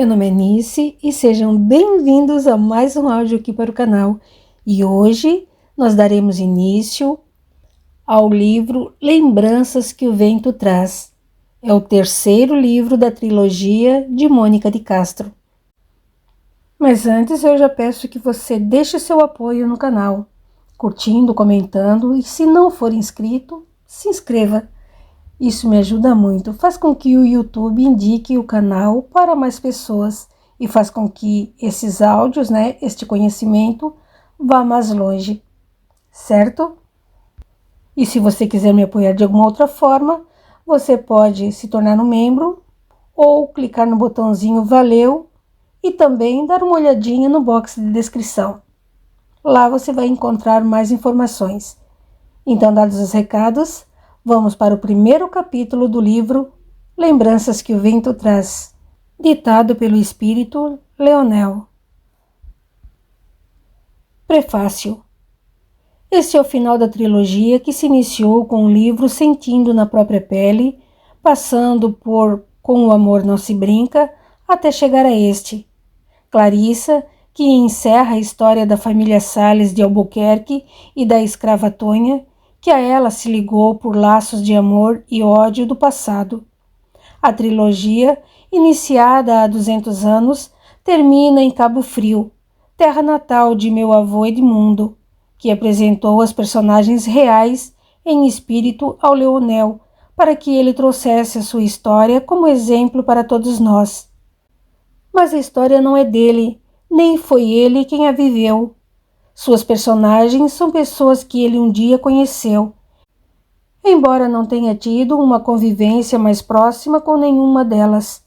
Meu nome é Nice e sejam bem-vindos a mais um áudio aqui para o canal. E hoje nós daremos início ao livro Lembranças que o Vento Traz. É o terceiro livro da trilogia de Mônica de Castro. Mas antes eu já peço que você deixe seu apoio no canal, curtindo, comentando e se não for inscrito, se inscreva. Isso me ajuda muito, faz com que o YouTube indique o canal para mais pessoas e faz com que esses áudios, este conhecimento, vá mais longe, certo? E se você quiser me apoiar de alguma outra forma, você pode se tornar um membro ou clicar no botãozinho Valeu e também dar uma olhadinha no box de descrição. Lá você vai encontrar mais informações. Então, dados os recados, vamos para o primeiro capítulo do livro Lembranças que o Vento Traz, ditado pelo espírito Leonel. Prefácio. Este é o final da trilogia que se iniciou com o livro Sentindo na Própria Pele, passando por Com o Amor Não Se Brinca, até chegar a este. Clarissa, que encerra a história da família Salles de Albuquerque e da escrava Tonha, que a ela se ligou por laços de amor e ódio do passado. A trilogia, iniciada há 200 anos, termina em Cabo Frio, terra natal de meu avô Edmundo, que apresentou as personagens reais em espírito ao Leonel, para que ele trouxesse a sua história como exemplo para todos nós. Mas a história não é dele, nem foi ele quem a viveu. Suas personagens são pessoas que ele um dia conheceu, embora não tenha tido uma convivência mais próxima com nenhuma delas.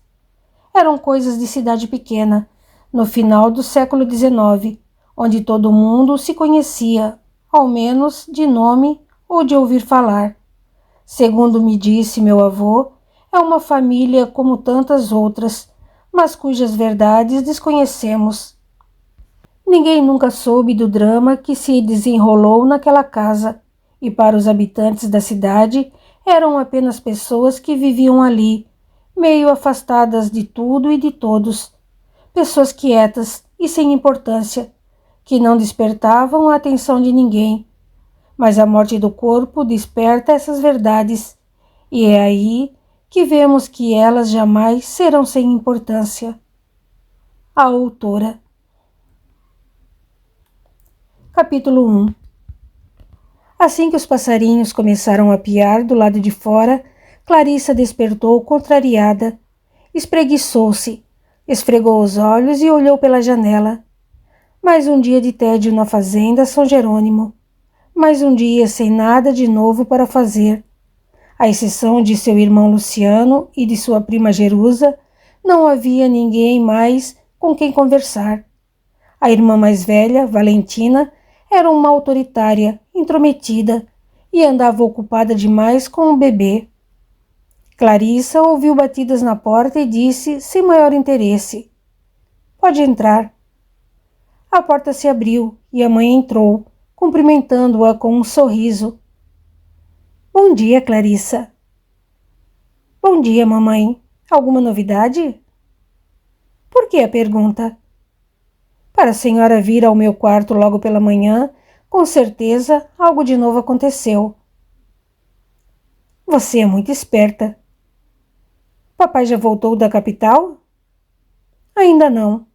Eram coisas de cidade pequena, no final do século XIX, onde todo mundo se conhecia, ao menos de nome ou de ouvir falar. Segundo me disse meu avô, é uma família como tantas outras, mas cujas verdades desconhecemos. Ninguém nunca soube do drama que se desenrolou naquela casa, e para os habitantes da cidade eram apenas pessoas que viviam ali, meio afastadas de tudo e de todos, pessoas quietas e sem importância, que não despertavam a atenção de ninguém. Mas a morte do corpo desperta essas verdades, e é aí que vemos que elas jamais serão sem importância. A autora. Capítulo 1. Assim que os passarinhos começaram a piar do lado de fora, Clarissa despertou contrariada. Espreguiçou-se, esfregou os olhos e olhou pela janela. Mais um dia de tédio na fazenda São Jerônimo. Mais um dia sem nada de novo para fazer. À exceção de seu irmão Luciano e de sua prima Jerusa, não havia ninguém mais com quem conversar. A irmã mais velha, Valentina, era uma autoritária, intrometida, e andava ocupada demais com o bebê. Clarissa ouviu batidas na porta e disse, sem maior interesse: "Pode entrar." A porta se abriu e a mãe entrou, cumprimentando-a com um sorriso. "Bom dia, Clarissa." "Bom dia, mamãe. Alguma novidade?" "Por que a pergunta?" "Para a senhora vir ao meu quarto logo pela manhã, com certeza algo de novo aconteceu." "Você é muito esperta." "Papai já voltou da capital?" "Ainda não."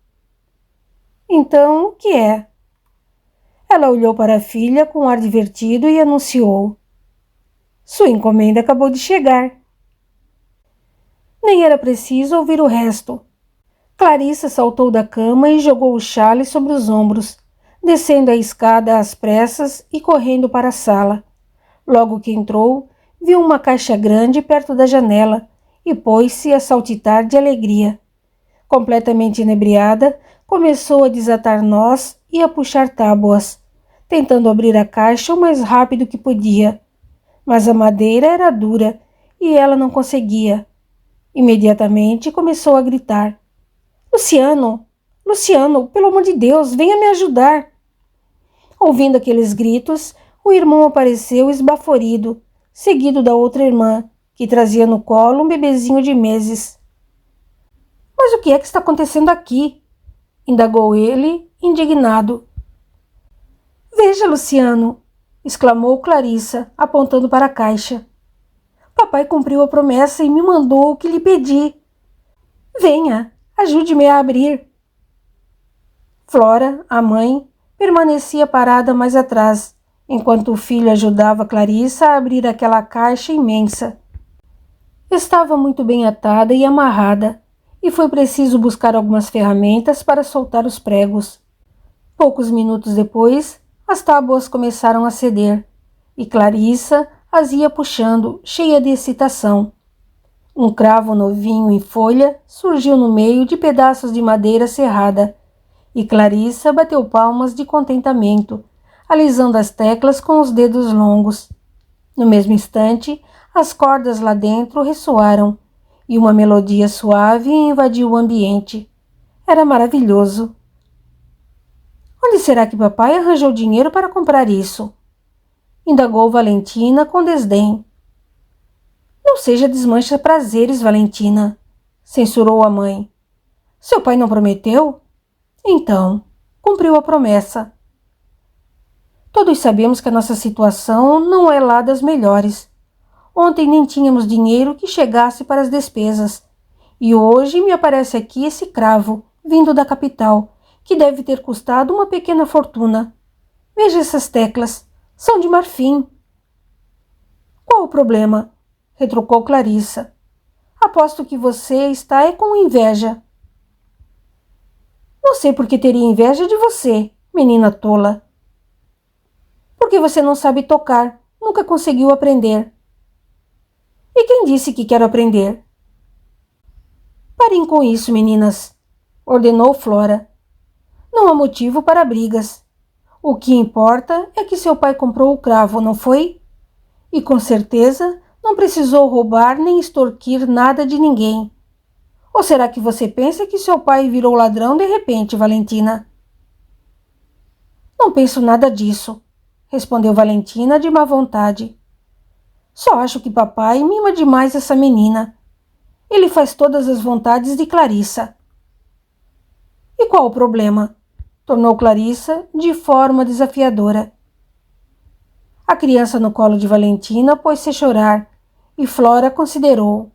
"Então, o que é?" Ela olhou para a filha com um ar divertido e anunciou: "Sua encomenda acabou de chegar." Nem era preciso ouvir o resto. Clarissa saltou da cama e jogou o xale sobre os ombros, descendo a escada às pressas e correndo para a sala. Logo que entrou, viu uma caixa grande perto da janela e pôs-se a saltitar de alegria. Completamente inebriada, começou a desatar nós e a puxar tábuas, tentando abrir a caixa o mais rápido que podia. Mas a madeira era dura e ela não conseguia. Imediatamente começou a gritar: "Luciano! Luciano, pelo amor de Deus, venha me ajudar!" Ouvindo aqueles gritos, o irmão apareceu esbaforido, seguido da outra irmã, que trazia no colo um bebezinho de meses. Mas o que é que está acontecendo aqui? Indagou ele, indignado. Veja, Luciano, exclamou Clarissa, apontando para a caixa. Papai cumpriu a promessa e me mandou o que lhe pedi. Venha, ajude-me a abrir. Flora, a mãe, permanecia parada mais atrás, enquanto o filho ajudava Clarissa a abrir aquela caixa imensa. Estava muito bem atada e amarrada, e foi preciso buscar algumas ferramentas para soltar os pregos. Poucos minutos depois, as tábuas começaram a ceder, e Clarissa as ia puxando, cheia de excitação. Um cravo novinho em folha surgiu no meio de pedaços de madeira serrada, e Clarissa bateu palmas de contentamento, alisando as teclas com os dedos longos. No mesmo instante, as cordas lá dentro ressoaram, e uma melodia suave invadiu o ambiente. Era maravilhoso. Onde será que papai arranjou dinheiro para comprar isso? Indagou Valentina com desdém. Não seja desmancha-prazeres, Valentina, censurou a mãe. Seu pai não prometeu? Então, cumpriu a promessa. Todos sabemos que a nossa situação não é lá das melhores. Ontem nem tínhamos dinheiro que chegasse para as despesas. E hoje me aparece aqui esse cravo, vindo da capital, que deve ter custado uma pequena fortuna. Veja essas teclas, são de marfim. Qual o problema? Retrucou Clarissa. Aposto que você está com inveja. Não sei por que teria inveja de você, menina tola. Porque você não sabe tocar, nunca conseguiu aprender. E quem disse que quero aprender? Parem com isso, meninas, ordenou Flora. Não há motivo para brigas. O que importa é que seu pai comprou o cravo, não foi? E com certeza não precisou roubar nem extorquir nada de ninguém. Ou será que você pensa que seu pai virou ladrão de repente, Valentina? Não penso nada disso, respondeu Valentina de má vontade. Só acho que papai mima demais essa menina. Ele faz todas as vontades de Clarissa. E qual o problema? Tornou Clarissa de forma desafiadora. A criança no colo de Valentina pôs-se a chorar e Flora considerou.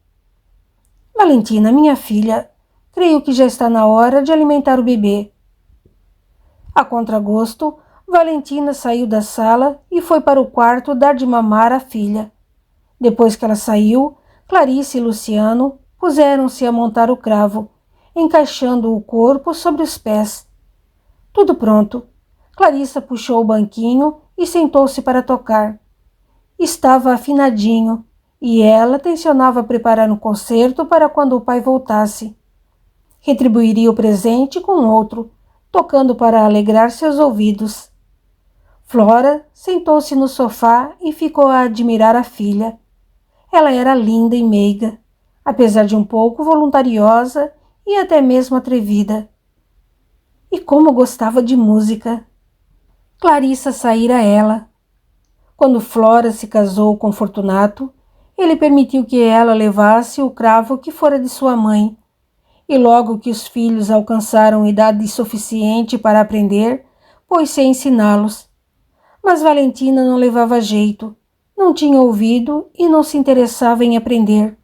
Valentina, minha filha, creio que já está na hora de alimentar o bebê. A contragosto, Valentina saiu da sala e foi para o quarto dar de mamar à filha. Depois que ela saiu, Clarice e Luciano puseram-se a montar o cravo, encaixando o corpo sobre os pés. Tudo pronto. Clarissa puxou o banquinho e sentou-se para tocar. Estava afinadinho, e ela tencionava preparar um concerto para quando o pai voltasse. Retribuiria o presente com outro, tocando para alegrar seus ouvidos. Flora sentou-se no sofá e ficou a admirar a filha. Ela era linda e meiga, apesar de um pouco voluntariosa e até mesmo atrevida. E como gostava de música! Clarissa saíra ela. Quando Flora se casou com Fortunato, ele permitiu que ela levasse o cravo que fora de sua mãe, e logo que os filhos alcançaram idade suficiente para aprender, pôs-se a ensiná-los. Mas Valentina não levava jeito, não tinha ouvido e não se interessava em aprender.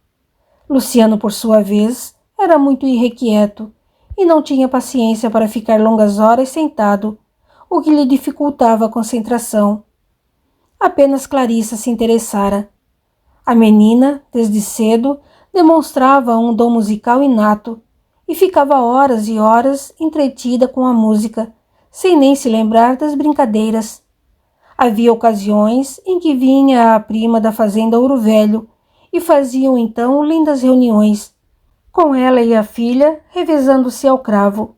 Luciano, por sua vez, era muito irrequieto e não tinha paciência para ficar longas horas sentado, o que lhe dificultava a concentração. Apenas Clarissa se interessara. A menina, desde cedo, demonstrava um dom musical inato e ficava horas e horas entretida com a música, sem nem se lembrar das brincadeiras. Havia ocasiões em que vinha a prima da fazenda Ouro Velho e faziam então lindas reuniões, com ela e a filha revezando-se ao cravo.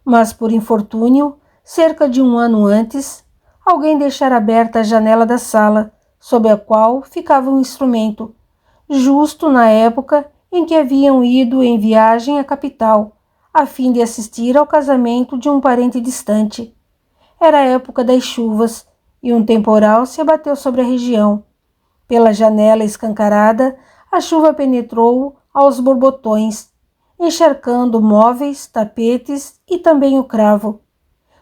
Mas, por infortúnio, cerca de um ano antes, alguém deixara aberta a janela da sala, sob a qual ficava um instrumento, justo na época em que haviam ido em viagem à capital, a fim de assistir ao casamento de um parente distante. Era a época das chuvas, e um temporal se abateu sobre a região. Pela janela escancarada, a chuva penetrou aos borbotões, encharcando móveis, tapetes e também o cravo.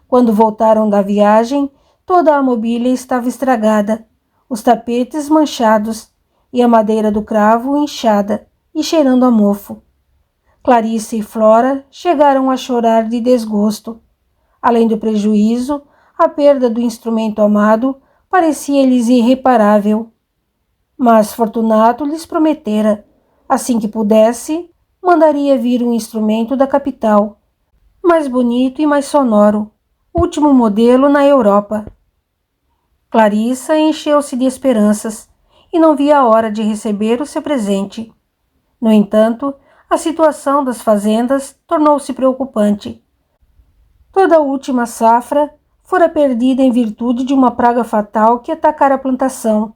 Quando voltaram da viagem, toda a mobília estava estragada, os tapetes manchados e a madeira do cravo inchada e cheirando a mofo. Clarice e Flora chegaram a chorar de desgosto. Além do prejuízo, a perda do instrumento amado parecia-lhes irreparável. Mas Fortunato lhes prometera, assim que pudesse, mandaria vir um instrumento da capital, mais bonito e mais sonoro, último modelo na Europa. Clarissa encheu-se de esperanças e não via a hora de receber o seu presente. No entanto, a situação das fazendas tornou-se preocupante. Toda a última safra fora perdida em virtude de uma praga fatal que atacara a plantação.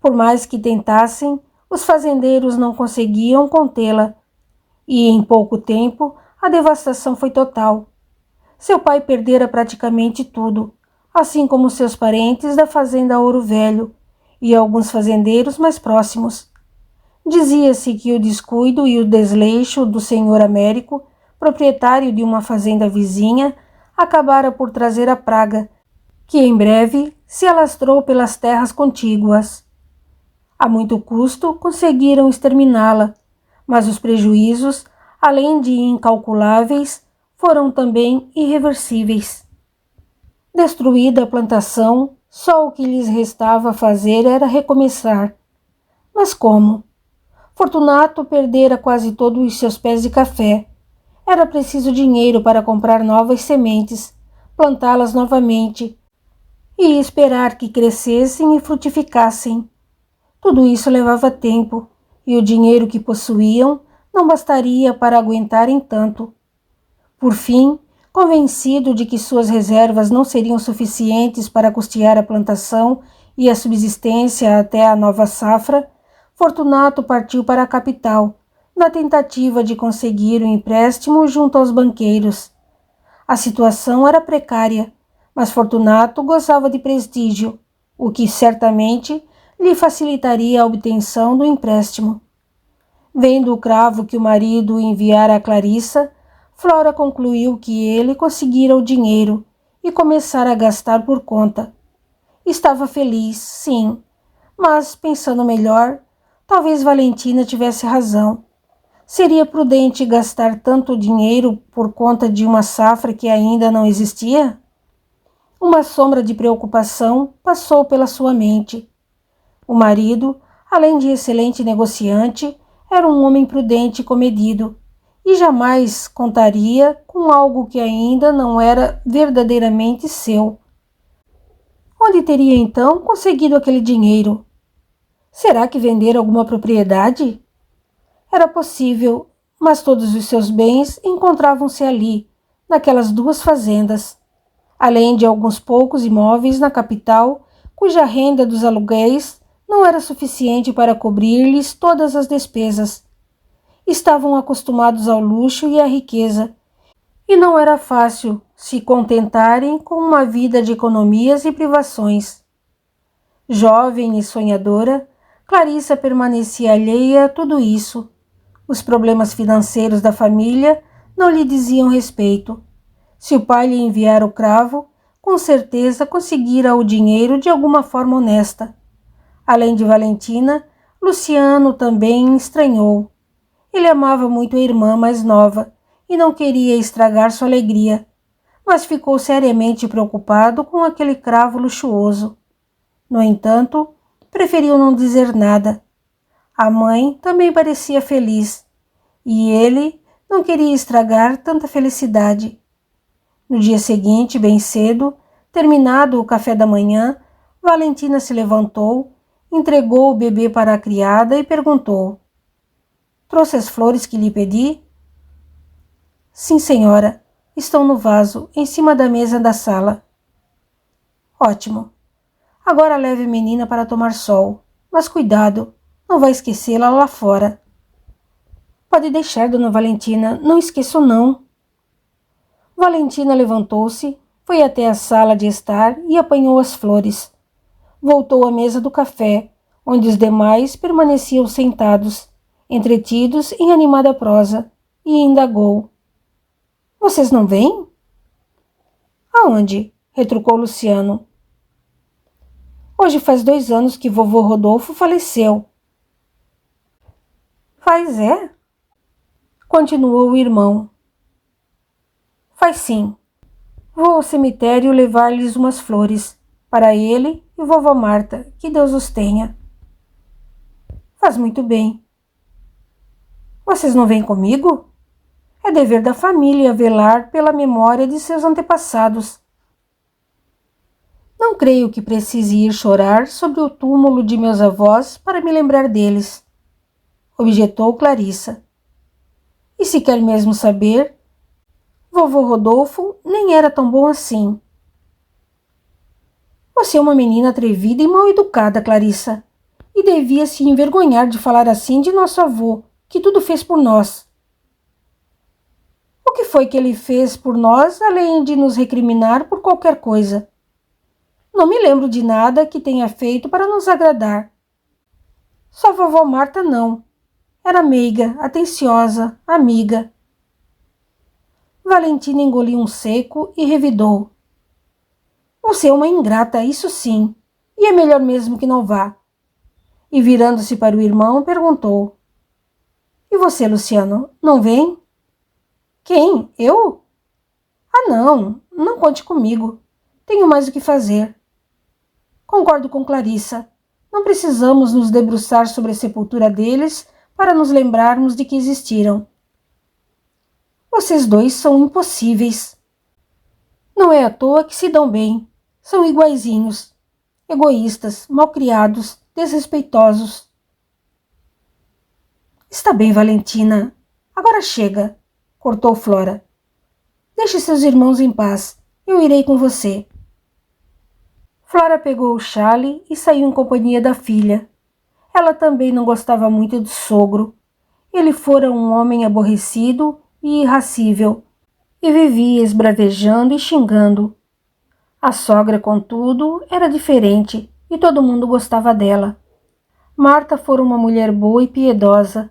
Por mais que tentassem, os fazendeiros não conseguiam contê-la, e em pouco tempo a devastação foi total. Seu pai perdera praticamente tudo, assim como seus parentes da fazenda Ouro Velho e alguns fazendeiros mais próximos. Dizia-se que o descuido e o desleixo do senhor Américo, proprietário de uma fazenda vizinha, acabara por trazer a praga, que em breve se alastrou pelas terras contíguas. A muito custo conseguiram exterminá-la, mas os prejuízos, além de incalculáveis, foram também irreversíveis. Destruída a plantação, só o que lhes restava fazer era recomeçar. Mas como? Fortunato perdera quase todos os seus pés de café. Era preciso dinheiro para comprar novas sementes, plantá-las novamente e esperar que crescessem e frutificassem. Tudo isso levava tempo, e o dinheiro que possuíam não bastaria para aguentarem tanto. Por fim, convencido de que suas reservas não seriam suficientes para custear a plantação e a subsistência até a nova safra, Fortunato partiu para a capital, na tentativa de conseguir um empréstimo junto aos banqueiros. A situação era precária, mas Fortunato gozava de prestígio, o que certamente lhe facilitaria a obtenção do empréstimo. Vendo o cravo que o marido enviara a Clarissa, Flora concluiu que ele conseguira o dinheiro e começara a gastar por conta. Estava feliz, sim, mas, pensando melhor, talvez Valentina tivesse razão. Seria prudente gastar tanto dinheiro por conta de uma safra que ainda não existia? Uma sombra de preocupação passou pela sua mente. O marido, além de excelente negociante, era um homem prudente e comedido, e jamais contaria com algo que ainda não era verdadeiramente seu. Onde teria então conseguido aquele dinheiro? Será que vendera alguma propriedade? Era possível, mas todos os seus bens encontravam-se ali, naquelas duas fazendas, além de alguns poucos imóveis na capital, cuja renda dos aluguéis não era suficiente para cobrir-lhes todas as despesas. Estavam acostumados ao luxo e à riqueza, e não era fácil se contentarem com uma vida de economias e privações. Jovem e sonhadora, Clarissa permanecia alheia a tudo isso. Os problemas financeiros da família não lhe diziam respeito. Se o pai lhe enviara o cravo, com certeza conseguira o dinheiro de alguma forma honesta. Além de Valentina, Luciano também estranhou. Ele amava muito a irmã mais nova e não queria estragar sua alegria, mas ficou seriamente preocupado com aquele cravo luxuoso. No entanto, preferiu não dizer nada. A mãe também parecia feliz, e ele não queria estragar tanta felicidade. No dia seguinte, bem cedo, terminado o café da manhã, Valentina se levantou, entregou o bebê para a criada e perguntou: "Trouxe as flores que lhe pedi?" "Sim, senhora. Estão no vaso, em cima da mesa da sala." "Ótimo. Agora leve a menina para tomar sol, mas cuidado, não vai esquecê-la lá fora." "Pode deixar, dona Valentina, não esqueço não." Valentina levantou-se, foi até a sala de estar e apanhou as flores. Voltou à mesa do café, onde os demais permaneciam sentados, entretidos em animada prosa. e indagou: Vocês não vêm? Aonde? Retrucou Luciano. Hoje faz 2 anos que vovô Rodolfo faleceu. Faz é? Continuou o irmão. Faz sim. Vou ao cemitério levar-lhes umas flores, para ele e vovó Marta, que Deus os tenha. Faz muito bem. Vocês não vêm comigo? É dever da família velar pela memória de seus antepassados. Não creio que precise ir chorar sobre o túmulo de meus avós para me lembrar deles, objetou Clarissa. E se quer mesmo saber, vovô Rodolfo nem era tão bom assim. Você é uma menina atrevida e mal educada, Clarissa, e devia se envergonhar de falar assim de nosso avô, que tudo fez por nós. O que foi que ele fez por nós, além de nos recriminar por qualquer coisa? Não me lembro de nada que tenha feito para nos agradar. Só vovó Marta não. Era meiga, atenciosa, amiga. Valentina engoliu um seco e revidou. Você é uma ingrata, isso sim, e é melhor mesmo que não vá. E virando-se para o irmão, perguntou. E você, Luciano, não vem? Quem? Eu? Ah, não conte comigo. Tenho mais o que fazer. Concordo com Clarissa. Não precisamos nos debruçar sobre a sepultura deles para nos lembrarmos de que existiram. Vocês dois são impossíveis. Não é à toa que se dão bem. São iguaizinhos. Egoístas, malcriados, desrespeitosos. Está bem, Valentina. Agora chega, cortou Flora. Deixe seus irmãos em paz. Eu irei com você. Flora pegou o chale e saiu em companhia da filha. Ela também não gostava muito do sogro. Ele fora um homem aborrecido e irracível, e vivia esbravejando e xingando. A sogra, contudo, era diferente, e todo mundo gostava dela. Marta fora uma mulher boa e piedosa,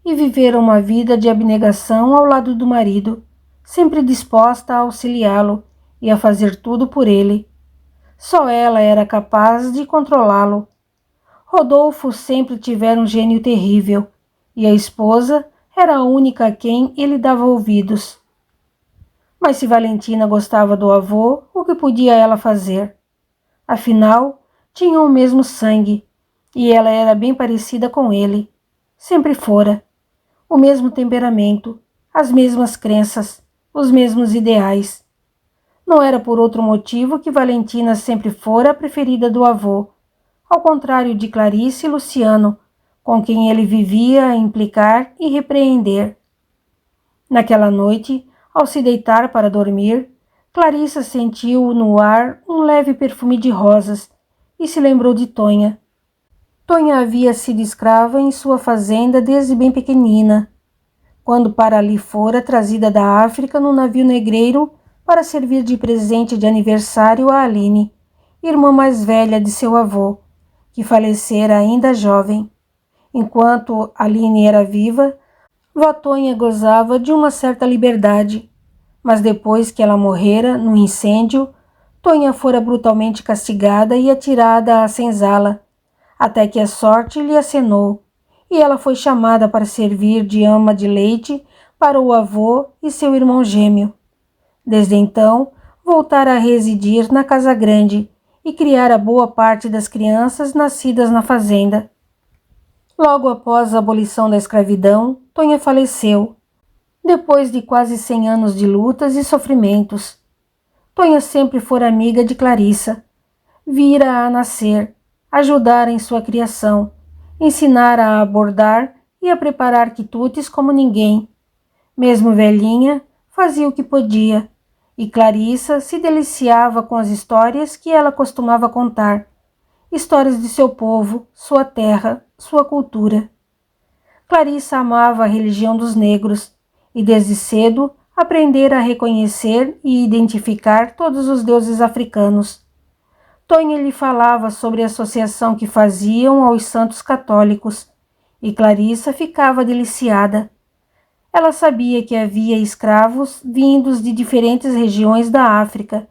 e vivera uma vida de abnegação ao lado do marido, sempre disposta a auxiliá-lo e a fazer tudo por ele. Só ela era capaz de controlá-lo. Rodolfo sempre tivera um gênio terrível, e a esposa era a única a quem ele dava ouvidos. Mas se Valentina gostava do avô, o que podia ela fazer? Afinal, tinham o mesmo sangue, e ela era bem parecida com ele. Sempre fora. O mesmo temperamento, as mesmas crenças, os mesmos ideais. Não era por outro motivo que Valentina sempre fora a preferida do avô, ao contrário de Clarice e Luciano, com quem ele vivia a implicar e repreender. Naquela noite, ao se deitar para dormir, Clarissa sentiu no ar um leve perfume de rosas e se lembrou de Tonha. Tonha havia sido escrava em sua fazenda desde bem pequenina, quando para ali fora trazida da África no navio negreiro para servir de presente de aniversário a Aline, irmã mais velha de seu avô, que falecera ainda jovem. Enquanto Aline era viva, vó Tonha gozava de uma certa liberdade, mas depois que ela morrera no incêndio, Tonha fora brutalmente castigada e atirada à senzala, até que a sorte lhe acenou, e ela foi chamada para servir de ama de leite para o avô e seu irmão gêmeo. Desde então, voltara a residir na casa grande e criara boa parte das crianças nascidas na fazenda. Logo após a abolição da escravidão, Tonha faleceu, depois de quase 100 anos de lutas e sofrimentos. Tonha sempre fora amiga de Clarissa. Vira-a nascer, ajudara em sua criação, ensinara a bordar e a preparar quitutes como ninguém. Mesmo velhinha, fazia o que podia, e Clarissa se deliciava com as histórias que ela costumava contar, histórias de seu povo, sua terra, sua cultura. Clarissa amava a religião dos negros e desde cedo aprendera a reconhecer e identificar todos os deuses africanos. Tonha lhe falava sobre a associação que faziam aos santos católicos e Clarissa ficava deliciada. Ela sabia que havia escravos vindos de diferentes regiões da África,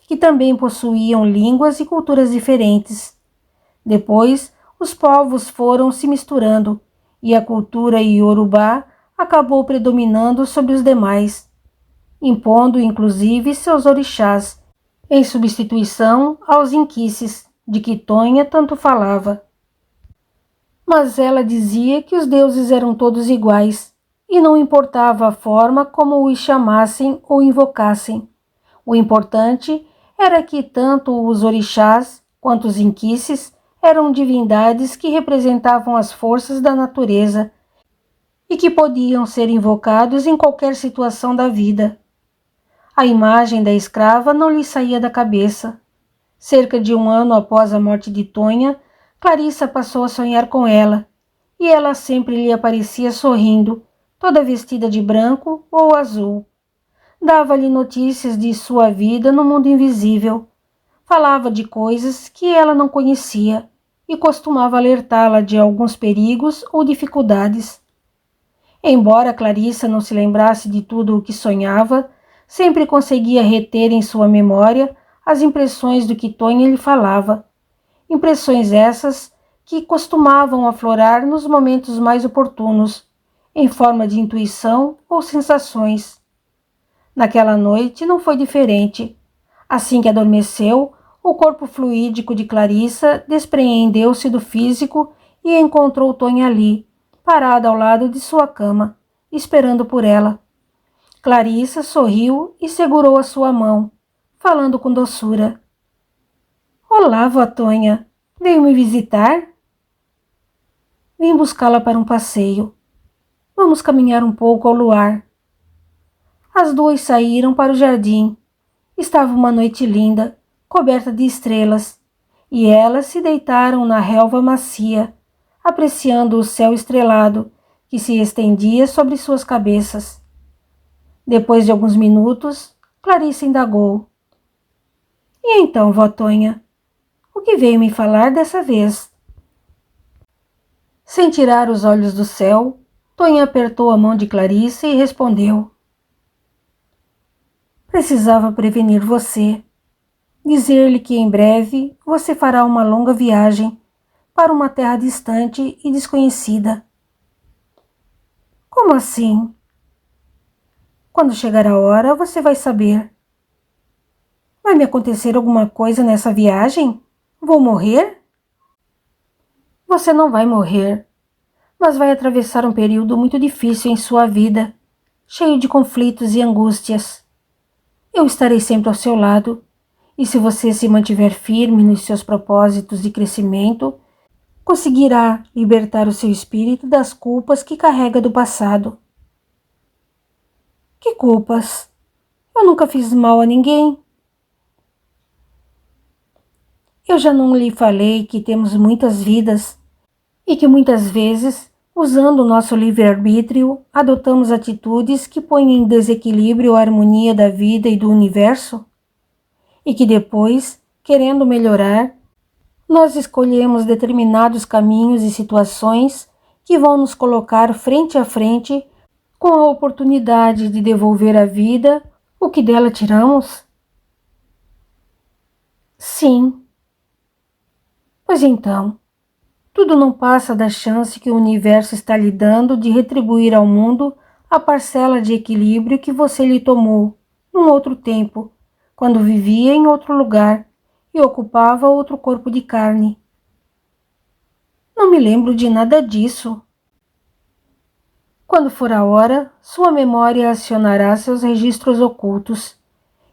que também possuíam línguas e culturas diferentes. Depois, os povos foram se misturando e a cultura iorubá acabou predominando sobre os demais, impondo inclusive seus orixás, em substituição aos inquices, de que Tonha tanto falava. Mas ela dizia que os deuses eram todos iguais, e não importava a forma como os chamassem ou invocassem. O importante era que tanto os orixás quanto os inquices eram divindades que representavam as forças da natureza e que podiam ser invocados em qualquer situação da vida. A imagem da escrava não lhe saía da cabeça. Cerca de 1 ano após a morte de Tonha, Clarissa passou a sonhar com ela, e ela sempre lhe aparecia sorrindo, toda vestida de branco ou azul. Dava-lhe notícias de sua vida no mundo invisível. Falava de coisas que ela não conhecia e costumava alertá-la de alguns perigos ou dificuldades. Embora Clarissa não se lembrasse de tudo o que sonhava, sempre conseguia reter em sua memória as impressões do que Tonha lhe falava. Impressões essas que costumavam aflorar nos momentos mais oportunos, em forma de intuição ou sensações. Naquela noite não foi diferente. Assim que adormeceu, o corpo fluídico de Clarissa despreendeu-se do físico e encontrou Tonha ali, parada ao lado de sua cama, esperando por ela. Clarissa sorriu e segurou a sua mão, falando com doçura. Olá, vó Tonha. Veio me visitar? Vim buscá-la para um passeio. Vamos caminhar um pouco ao luar. As duas saíram para o jardim. Estava uma noite linda, coberta de estrelas, e elas se deitaram na relva macia, apreciando o céu estrelado que se estendia sobre suas cabeças. Depois de alguns minutos, Clarissa indagou. E então, vó Tonha, o que veio me falar dessa vez? Sem tirar os olhos do céu, Tonha apertou a mão de Clarissa e respondeu. Precisava prevenir você. Dizer-lhe que em breve você fará uma longa viagem para uma terra distante e desconhecida. Como assim? Quando chegar a hora, você vai saber. Vai me acontecer alguma coisa nessa viagem? Vou morrer? Você não vai morrer, mas vai atravessar um período muito difícil em sua vida, cheio de conflitos e angústias. Eu estarei sempre ao seu lado, e se você se mantiver firme nos seus propósitos de crescimento, conseguirá libertar o seu espírito das culpas que carrega do passado. Que culpas? Eu nunca fiz mal a ninguém. Eu já não lhe falei que temos muitas vidas e que muitas vezes, usando o nosso livre-arbítrio, adotamos atitudes que põem em desequilíbrio a harmonia da vida e do universo? E que depois, querendo melhorar, nós escolhemos determinados caminhos e situações que vão nos colocar frente a frente com a oportunidade de devolver à vida o que dela tiramos? Sim. Pois então, tudo não passa da chance que o universo está lhe dando de retribuir ao mundo a parcela de equilíbrio que você lhe tomou num outro tempo, quando vivia em outro lugar e ocupava outro corpo de carne. Não me lembro de nada disso. Quando for a hora, sua memória acionará seus registros ocultos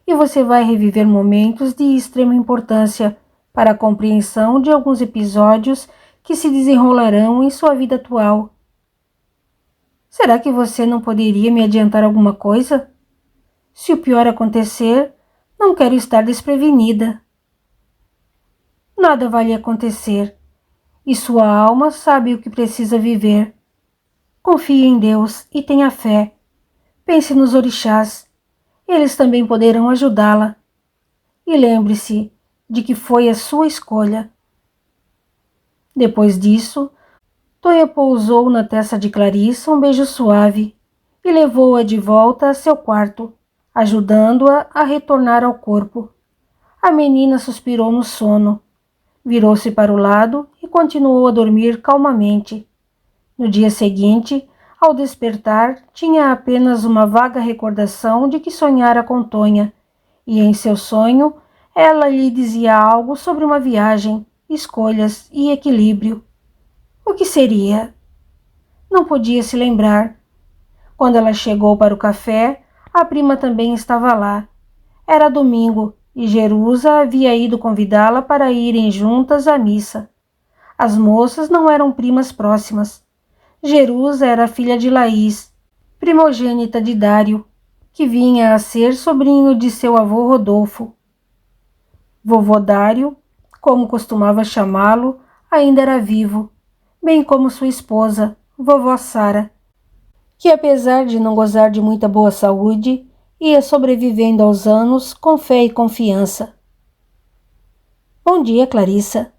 e você vai reviver momentos de extrema importância para a compreensão de alguns episódios que se desenrolarão em sua vida atual. Será que você não poderia me adiantar alguma coisa? Se o pior acontecer, não quero estar desprevenida. Nada vai lhe acontecer, e sua alma sabe o que precisa viver. Confie em Deus e tenha fé. Pense nos orixás. Eles também poderão ajudá-la. E lembre-se de que foi a sua escolha. Depois disso, Tonha pousou na testa de Clarissa um beijo suave e levou-a de volta a seu quarto, ajudando-a a retornar ao corpo. A menina suspirou no sono, virou-se para o lado e continuou a dormir calmamente. No dia seguinte, ao despertar, tinha apenas uma vaga recordação de que sonhara com Tonha, e em seu sonho ela lhe dizia algo sobre uma viagem, escolhas e equilíbrio. O que seria? Não podia se lembrar. Quando ela chegou para o café, a prima também estava lá. Era domingo e Jerusa havia ido convidá-la para irem juntas à missa. As moças não eram primas próximas. Jerusa era filha de Laís, primogênita de Dário, que vinha a ser sobrinho de seu avô Rodolfo. Vovô Dário, como costumava chamá-lo, ainda era vivo, bem como sua esposa, vovó Sara, que apesar de não gozar de muita boa saúde, ia sobrevivendo aos anos com fé e confiança. Bom dia, Clarissa,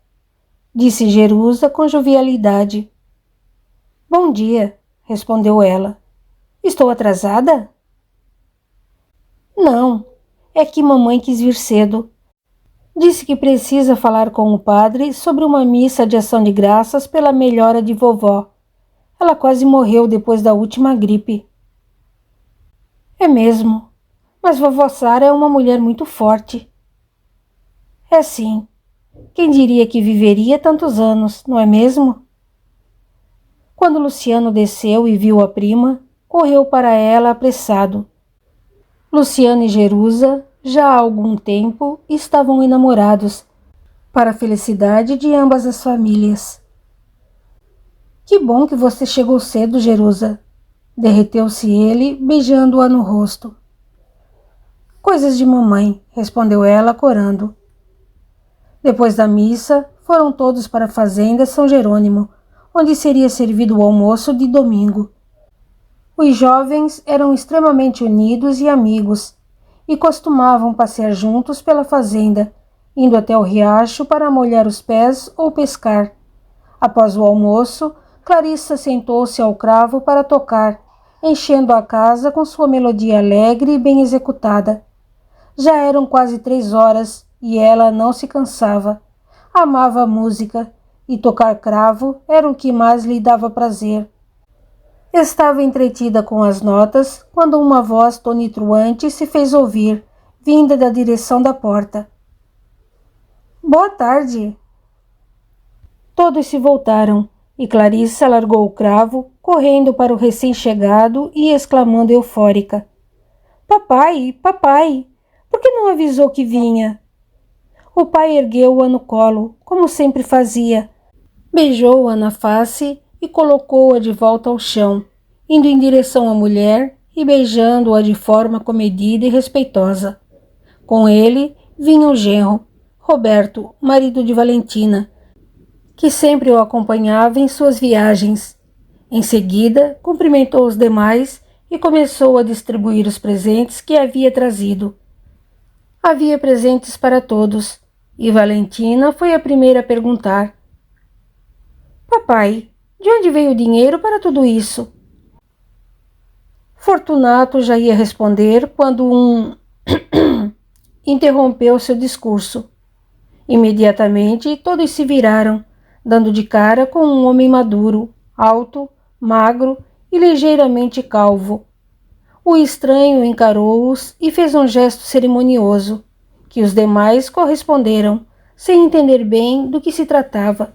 disse Jerusa com jovialidade. Bom dia, respondeu ela. Estou atrasada? Não, é que mamãe quis vir cedo. Disse que precisa falar com o padre sobre uma missa de ação de graças pela melhora de vovó. Ela quase morreu depois da última gripe. É mesmo, mas vovó Sara é uma mulher muito forte. É sim. Quem diria que viveria tantos anos, não é mesmo? Quando Luciano desceu e viu a prima, correu para ela apressado. Luciano e Jerusa, já há algum tempo, estavam enamorados, para a felicidade de ambas as famílias. Que bom que você chegou cedo, Jerusa. Derreteu-se ele, beijando-a no rosto. Coisas de mamãe, respondeu ela, corando. Depois da missa, foram todos para a fazenda São Jerônimo, onde seria servido o almoço de domingo. Os jovens eram extremamente unidos e amigos, e costumavam passear juntos pela fazenda, indo até o riacho para molhar os pés ou pescar. Após o almoço, Clarissa sentou-se ao cravo para tocar, enchendo a casa com sua melodia alegre e bem executada. Já eram quase 3 horas e ela não se cansava. Amava a música e tocar cravo era o que mais lhe dava prazer. Estava entretida com as notas quando uma voz tonitruante se fez ouvir, vinda da direção da porta. Boa tarde! Todos se voltaram e Clarissa largou o cravo, correndo para o recém-chegado e exclamando eufórica. Papai, papai, por que não avisou que vinha? O pai ergueu-a no colo, como sempre fazia, beijou-a na face e colocou-a de volta ao chão, indo em direção à mulher e beijando-a de forma comedida e respeitosa. Com ele vinha o genro, Roberto, marido de Valentina, que sempre o acompanhava em suas viagens. Em seguida, cumprimentou os demais e começou a distribuir os presentes que havia trazido. Havia presentes para todos, e Valentina foi a primeira a perguntar. Papai, de onde veio o dinheiro para tudo isso? Fortunato já ia responder quando interrompeu seu discurso. Imediatamente todos se viraram, dando de cara com um homem maduro, alto, magro e ligeiramente calvo. O estranho encarou-os e fez um gesto cerimonioso, que os demais corresponderam, sem entender bem do que se tratava.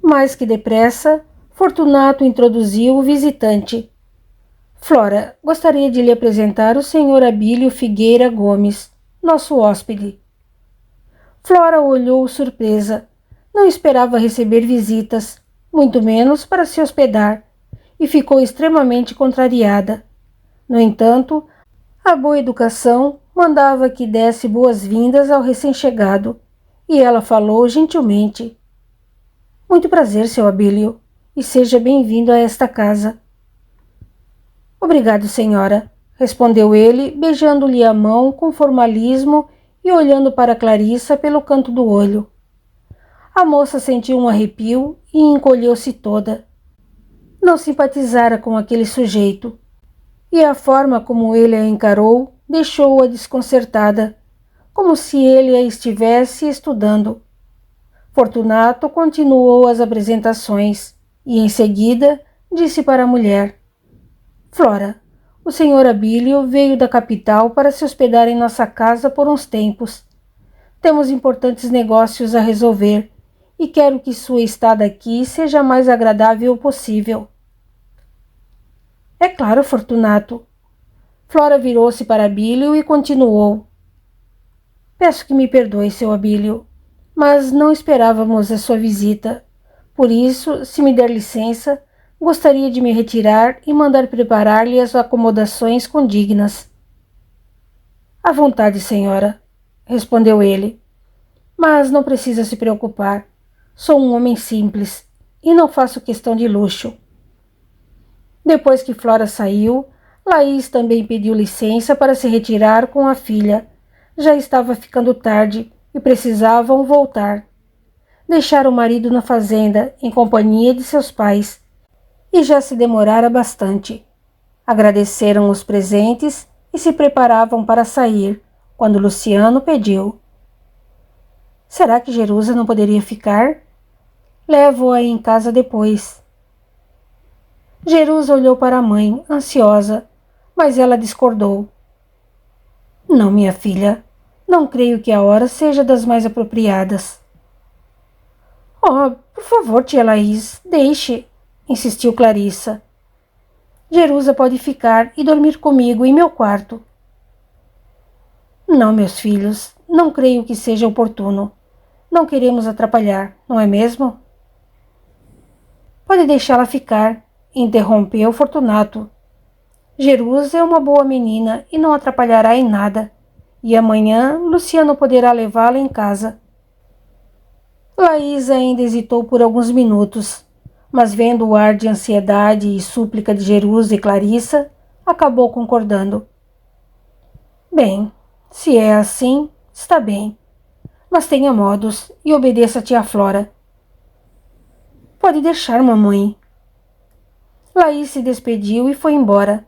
Mais que depressa, Fortunato introduziu o visitante. Flora, gostaria de lhe apresentar o Sr. Abílio Figueira Gomes, nosso hóspede. Flora olhou surpresa. Não esperava receber visitas, muito menos para se hospedar, e ficou extremamente contrariada. No entanto, a boa educação mandava que desse boas-vindas ao recém-chegado, e ela falou gentilmente. Muito prazer, seu Abílio, e seja bem-vindo a esta casa. Obrigado, senhora, respondeu ele, beijando-lhe a mão com formalismo e olhando para Clarissa pelo canto do olho. A moça sentiu um arrepio e encolheu-se toda. Não simpatizara com aquele sujeito. e a forma como ele a encarou deixou-a desconcertada, como se ele a estivesse estudando. Fortunato continuou as apresentações e, em seguida, disse para a mulher: Flora, o Sr. Abílio veio da capital para se hospedar em nossa casa por uns tempos. Temos importantes negócios a resolver e quero que sua estada aqui seja a mais agradável possível. É claro, Fortunato. Flora virou-se para Abílio e continuou: Peço que me perdoe, seu Abílio, mas não esperávamos a sua visita. Por isso, se me der licença, gostaria de me retirar e mandar preparar-lhe as acomodações condignas. À vontade, senhora, respondeu ele. Mas não precisa se preocupar. Sou um homem simples e não faço questão de luxo. Depois que Flora saiu, Laís também pediu licença para se retirar com a filha. Já estava ficando tarde e precisavam voltar. Deixara o marido na fazenda, em companhia de seus pais, e já se demorara bastante. Agradeceram os presentes e se preparavam para sair, quando Luciano pediu: Será que Jerusa não poderia ficar? Levo-a em casa depois. Jerusa olhou para a mãe, ansiosa, mas ela discordou. Não, minha filha, não creio que a hora seja das mais apropriadas. Oh, por favor, tia Laís, deixe, insistiu Clarissa. Jerusa pode ficar e dormir comigo em meu quarto. Não, meus filhos, não creio que seja oportuno. Não queremos atrapalhar, não é mesmo? Pode deixá-la ficar, interrompeu Fortunato. Jerusa é uma boa menina e não atrapalhará em nada. E amanhã Luciano poderá levá-la em casa. Laís ainda hesitou por alguns minutos, mas vendo o ar de ansiedade e súplica de Jerusa e Clarissa, acabou concordando. Bem, se é assim, está bem. Mas tenha modos e obedeça a tia Flora. Pode deixar, mamãe. Laís se despediu e foi embora.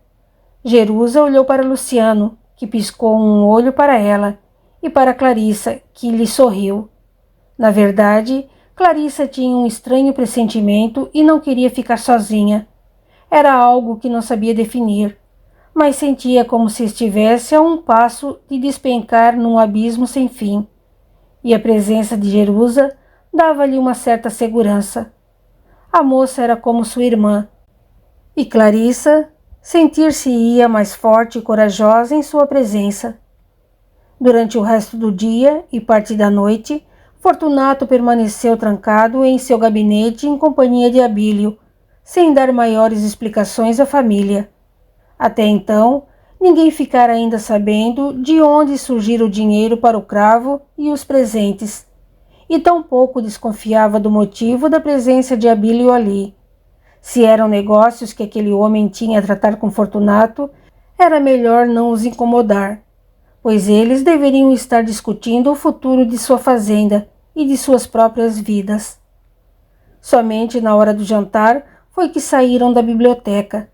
Jerusa olhou para Luciano, que piscou um olho para ela, e para Clarissa, que lhe sorriu. Na verdade, Clarissa tinha um estranho pressentimento e não queria ficar sozinha. Era algo que não sabia definir, mas sentia como se estivesse a um passo de despencar num abismo sem fim. E a presença de Jerusa dava-lhe uma certa segurança. A moça era como sua irmã, e Clarissa sentir-se-ia mais forte e corajosa em sua presença. Durante o resto do dia e parte da noite, Fortunato permaneceu trancado em seu gabinete em companhia de Abílio, sem dar maiores explicações à família. Até então, ninguém ficara ainda sabendo de onde surgira o dinheiro para o cravo e os presentes, e tampouco desconfiava do motivo da presença de Abílio ali. Se eram negócios que aquele homem tinha a tratar com Fortunato, era melhor não os incomodar, pois eles deveriam estar discutindo o futuro de sua fazenda e de suas próprias vidas. Somente na hora do jantar foi que saíram da biblioteca.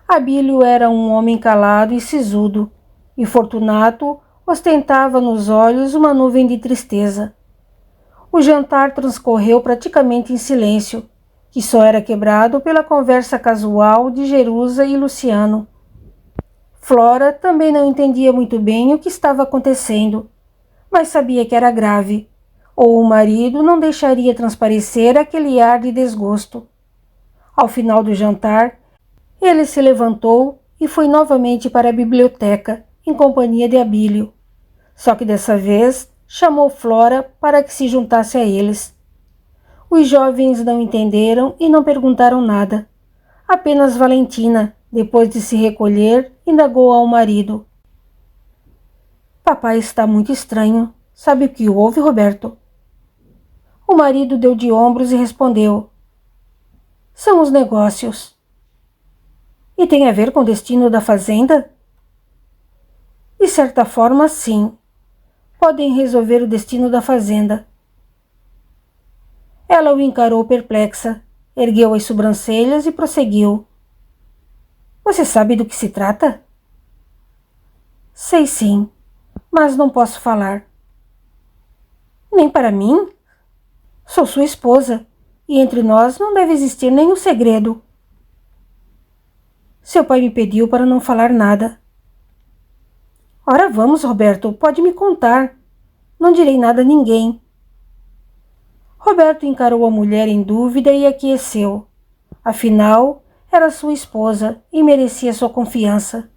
Abílio era um homem calado e sisudo, e Fortunato ostentava nos olhos uma nuvem de tristeza. O jantar transcorreu praticamente em silêncio, que só era quebrado pela conversa casual de Jerusa e Luciano. Flora também não entendia muito bem o que estava acontecendo, mas sabia que era grave, ou o marido não deixaria transparecer aquele ar de desgosto. Ao final do jantar, ele se levantou e foi novamente para a biblioteca, em companhia de Abílio. Só que dessa vez chamou Flora para que se juntasse a eles. Os jovens não entenderam e não perguntaram nada. Apenas Valentina, depois de se recolher, indagou ao marido. Papai está muito estranho. Sabe o que houve, Roberto? O marido deu de ombros e respondeu. São os negócios. E tem a ver com o destino da fazenda? De certa forma, sim. Podem resolver o destino da fazenda. Ela o encarou perplexa, ergueu as sobrancelhas e prosseguiu. Você sabe do que se trata? Sei sim, mas não posso falar. Nem para mim? Sou sua esposa, e entre nós não deve existir nenhum segredo. Seu pai me pediu para não falar nada. Ora vamos, Roberto, pode me contar. Não direi nada a ninguém. Roberto encarou a mulher em dúvida e aqueceu. Afinal, era sua esposa e merecia sua confiança.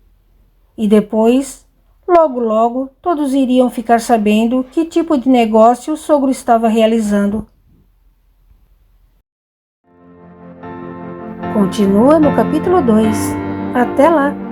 E depois, logo, todos iriam ficar sabendo que tipo de negócio o sogro estava realizando. Continua no capítulo 2. Até lá!